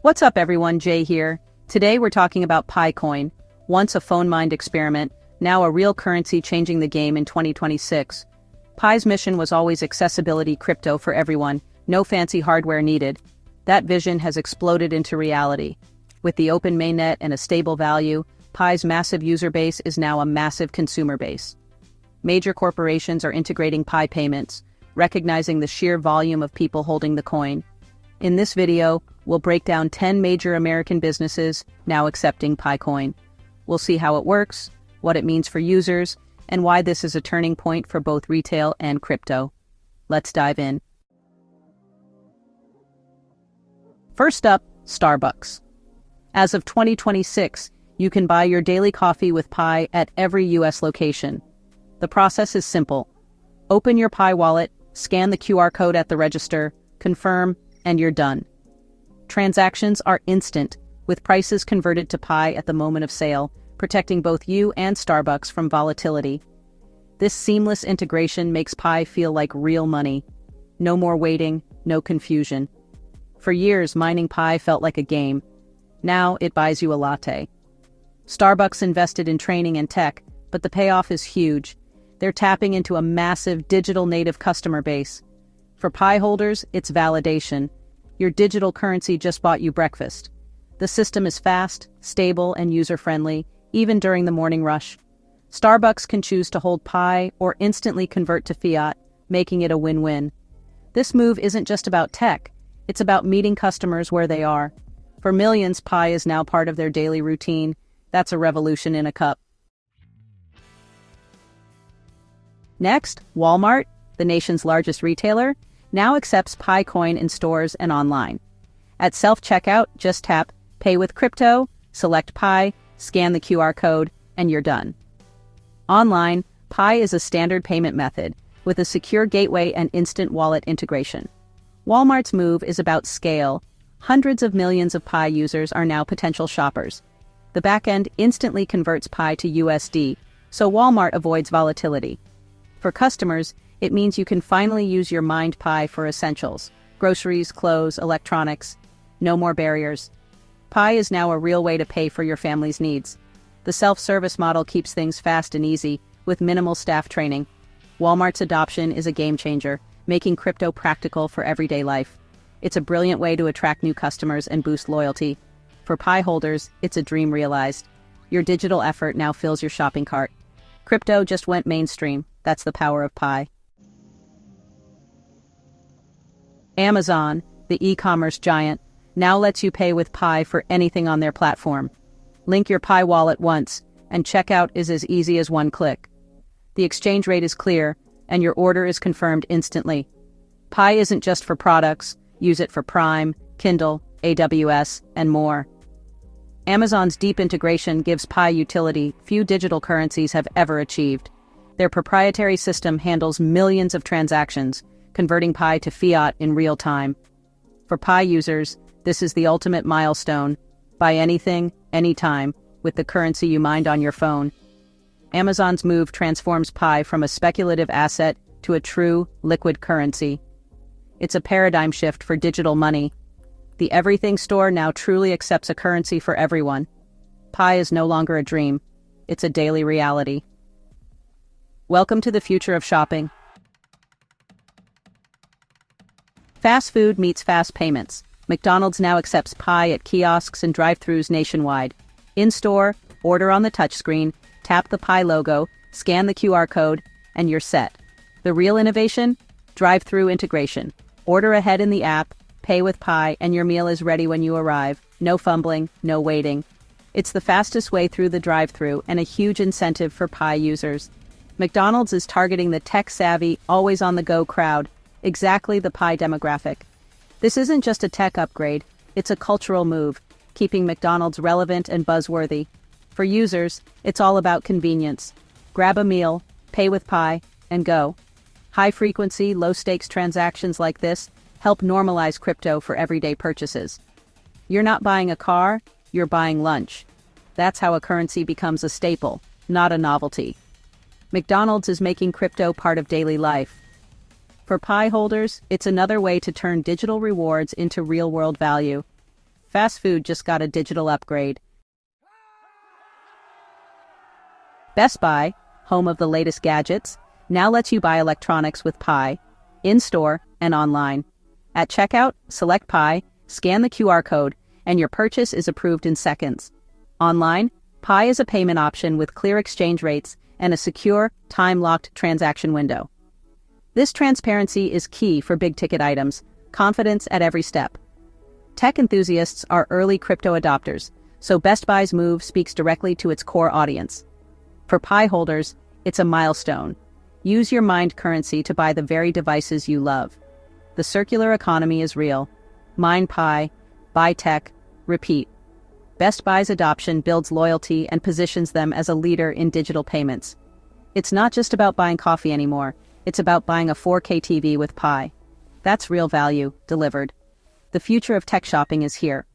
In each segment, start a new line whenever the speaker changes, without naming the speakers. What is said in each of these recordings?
What's up everyone, Jay here. Today we're talking about Picoin, once a phone-mined experiment, now a real currency changing the game in 2026. Pi's mission was always accessibility crypto for everyone, no fancy hardware needed. That vision has exploded into reality. With the open mainnet and a stable value, Pi's massive user base is now a massive consumer base. Major corporations are integrating Pi payments, recognizing the sheer volume of people holding the coin. In this video, we'll break down 10 major American businesses now accepting Picoin. We'll see how it works, what it means for users, and why this is a turning point for both retail and crypto. Let's dive in. First up, Starbucks. As of 2026, you can buy your daily coffee with Pi at every US location. The process is simple. Open your Pi wallet, scan the QR code at the register, confirm, and you're done. Transactions are instant, with prices converted to Pi at the moment of sale, protecting both you and Starbucks from volatility. This seamless integration makes Pi feel like real money. No more waiting, no confusion. For years, mining Pi felt like a game. Now it buys you a latte. Starbucks invested in training and tech, but the payoff is huge. They're tapping into a massive digital native customer base. For Pi holders, it's validation. Your digital currency just bought you breakfast. The system is fast, stable, and user-friendly, even during the morning rush. Starbucks can choose to hold Pi or instantly convert to fiat, making it a win-win. This move isn't just about tech, it's about meeting customers where they are. For millions, Pi is now part of their daily routine. That's a revolution in a cup. Next, Walmart, the nation's largest retailer, now accepts Picoin in stores and online. At self-checkout, just tap Pay with Crypto, select Pi, scan the QR code, and you're done. Online, Pi is a standard payment method with a secure gateway and instant wallet integration. Walmart's move is about scale. Hundreds of millions of Pi users are now potential shoppers. The backend instantly converts Pi to USD, so Walmart avoids volatility. For customers, it means you can finally use your mined Pi for essentials: groceries, clothes, electronics. No more barriers. Pi is now a real way to pay for your family's needs. The self-service model keeps things fast and easy, with minimal staff training. Walmart's adoption is a game changer, making crypto practical for everyday life. It's a brilliant way to attract new customers and boost loyalty. For Pi holders, it's a dream realized. Your digital effort now fills your shopping cart. Crypto just went mainstream. That's the power of Pi. Amazon, the e-commerce giant, now lets you pay with Pi for anything on their platform. Link your Pi wallet once, and checkout is as easy as one click. The exchange rate is clear, and your order is confirmed instantly. Pi isn't just for products. Use it for Prime, Kindle, AWS, and more. Amazon's deep integration gives Pi utility few digital currencies have ever achieved. Their proprietary system handles millions of transactions, converting Pi to fiat in real time. For Pi users, this is the ultimate milestone. Buy anything, anytime, with the currency you mined on your phone. Amazon's move transforms Pi from a speculative asset to a true, liquid currency. It's a paradigm shift for digital money. The everything store now truly accepts a currency for everyone. Pi is no longer a dream. It's a daily reality. Welcome to the future of shopping. Fast food meets fast payments. McDonald's now accepts Pi at kiosks and drive-thrus nationwide. In-store, order on the touchscreen, tap the Pi logo, scan the QR code, and you're set. The real innovation? Drive-thru integration. Order ahead in the app, pay with Pi, and your meal is ready when you arrive. No fumbling, no waiting. It's the fastest way through the drive-thru and a huge incentive for Pi users. McDonald's is targeting the tech-savvy, always-on-the-go crowd, exactly the Pi demographic. This isn't just a tech upgrade, it's a cultural move, keeping McDonald's relevant and buzzworthy. For users, it's all about convenience. Grab a meal, pay with Pi, and go. High-frequency, low-stakes transactions like this help normalize crypto for everyday purchases. You're not buying a car, you're buying lunch. That's how a currency becomes a staple, not a novelty. McDonald's is making crypto part of daily life. For Pi holders, it's another way to turn digital rewards into real-world value. Fast food just got a digital upgrade. Best Buy, home of the latest gadgets, now lets you buy electronics with Pi, in-store and online. At checkout, select Pi, scan the QR code, and your purchase is approved in seconds. Online, Pi is a payment option with clear exchange rates and a secure, time-locked transaction window. This transparency is key for big-ticket items, confidence at every step. Tech enthusiasts are early crypto adopters, so Best Buy's move speaks directly to its core audience. For Pi holders, it's a milestone. Use your mined currency to buy the very devices you love. The circular economy is real. Mine Pi, buy tech, repeat. Best Buy's adoption builds loyalty and positions them as a leader in digital payments. It's not just about buying coffee anymore, it's about buying a 4K TV with Pi. That's real value, delivered. The future of tech shopping is here.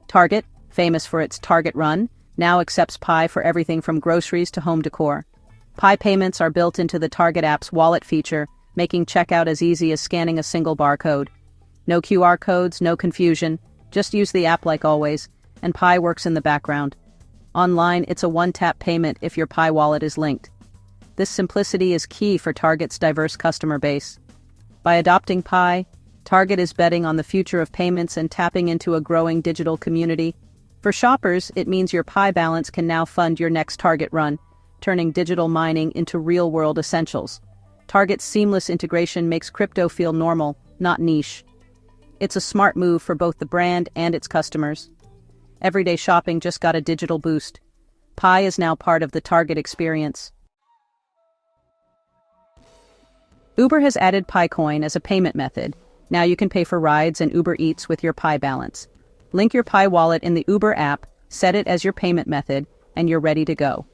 Target, famous for its Target Run, now accepts Pi for everything from groceries to home decor. Pi payments are built into the Target app's wallet feature, making checkout as easy as scanning a single barcode. No QR codes, no confusion, just use the app like always, and Pi works in the background. Online, it's a one-tap payment if your Pi wallet is linked. This simplicity is key for Target's diverse customer base. By adopting Pi, Target is betting on the future of payments and tapping into a growing digital community. For shoppers, it means your Pi balance can now fund your next Target run, turning digital mining into real-world essentials. Target's seamless integration makes crypto feel normal, not niche. It's a smart move for both the brand and its customers. Everyday shopping just got a digital boost. Pi is now part of the Target experience. Uber has added PiCoin as a payment method. Now you can pay for rides and Uber Eats with your Pi balance. Link your Pi wallet in the Uber app, set it as your payment method, and you're ready to go.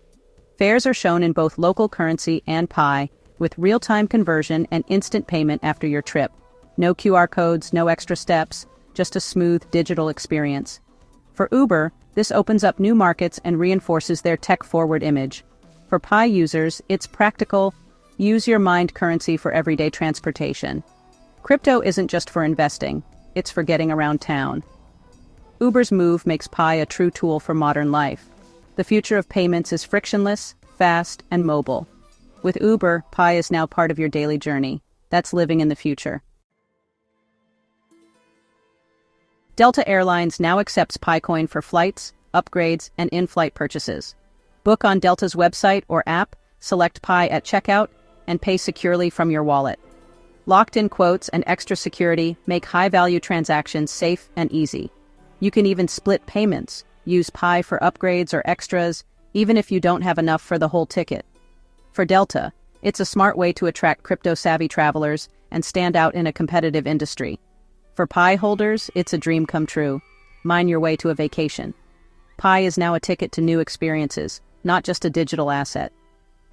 Fares are shown in both local currency and Pi, with real-time conversion and instant payment after your trip. No QR codes, no extra steps, just a smooth digital experience. For Uber, this opens up new markets and reinforces their tech-forward image. For Pi users, it's practical. Use your mined currency for everyday transportation. Crypto isn't just for investing, it's for getting around town. Uber's move makes Pi a true tool for modern life. The future of payments is frictionless, fast, and mobile. With Uber, Pi is now part of your daily journey. That's living in the future. Delta Airlines now accepts PiCoin for flights, upgrades, and in-flight purchases. Book on Delta's website or app, select Pi at checkout, and pay securely from your wallet. Locked-in quotes and extra security make high-value transactions safe and easy. You can even split payments, use Pi for upgrades or extras, even if you don't have enough for the whole ticket. For Delta, it's a smart way to attract crypto-savvy travelers and stand out in a competitive industry. For Pi holders, it's a dream come true. Mine your way to a vacation. Pi is now a ticket to new experiences, not just a digital asset.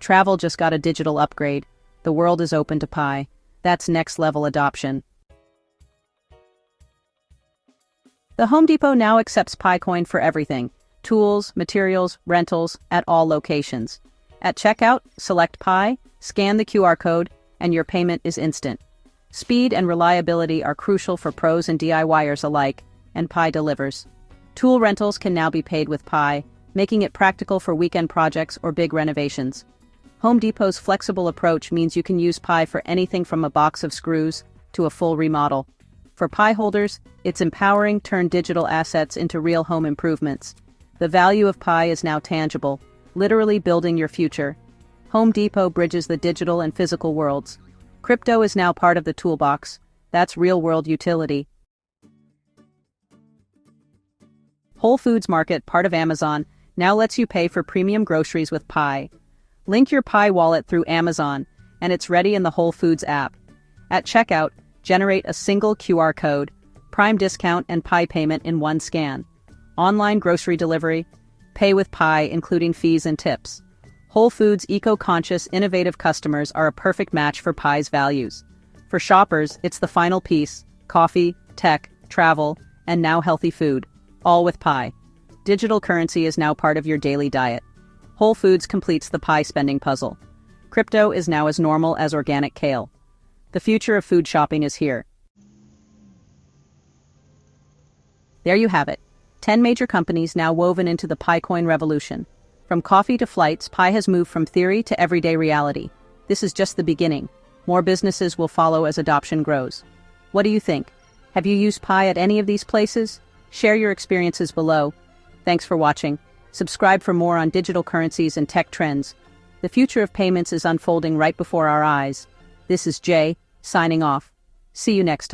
Travel just got a digital upgrade. The world is open to Pi. That's next-level adoption. The Home Depot now accepts PiCoin for everything: tools, materials, rentals, at all locations. At checkout, select Pi, scan the QR code, and your payment is instant. Speed and reliability are crucial for pros and DIYers alike, and Pi delivers. Tool rentals can now be paid with Pi, making it practical for weekend projects or big renovations. Home Depot's flexible approach means you can use Pi for anything from a box of screws to a full remodel. For Pi holders, it's empowering to turn digital assets into real home improvements. The value of Pi is now tangible, literally building your future. Home Depot bridges the digital and physical worlds. Crypto is now part of the toolbox. That's real-world utility. Whole Foods Market, part of Amazon, now lets you pay for premium groceries with Pi. Link your Pi wallet through Amazon, and it's ready in the Whole Foods app. At checkout, generate a single QR code, Prime discount and Pi payment in one scan. Online grocery delivery, pay with Pi including fees and tips. Whole Foods' eco-conscious, innovative customers are a perfect match for Pi's values. For shoppers, it's the final piece: coffee, tech, travel, and now healthy food, all with Pi. Digital currency is now part of your daily diet. Whole Foods completes the Pi spending puzzle. Crypto is now as normal as organic kale. The future of food shopping is here. There you have it. 10 major companies now woven into the Pi-coin revolution. From coffee to flights, Pi has moved from theory to everyday reality. This is just the beginning. More businesses will follow as adoption grows. What do you think? Have you used Pi at any of these places? Share your experiences below. Thanks for watching. Subscribe for more on digital currencies and tech trends. The future of payments is unfolding right before our eyes. This is Jay, signing off. See you next time.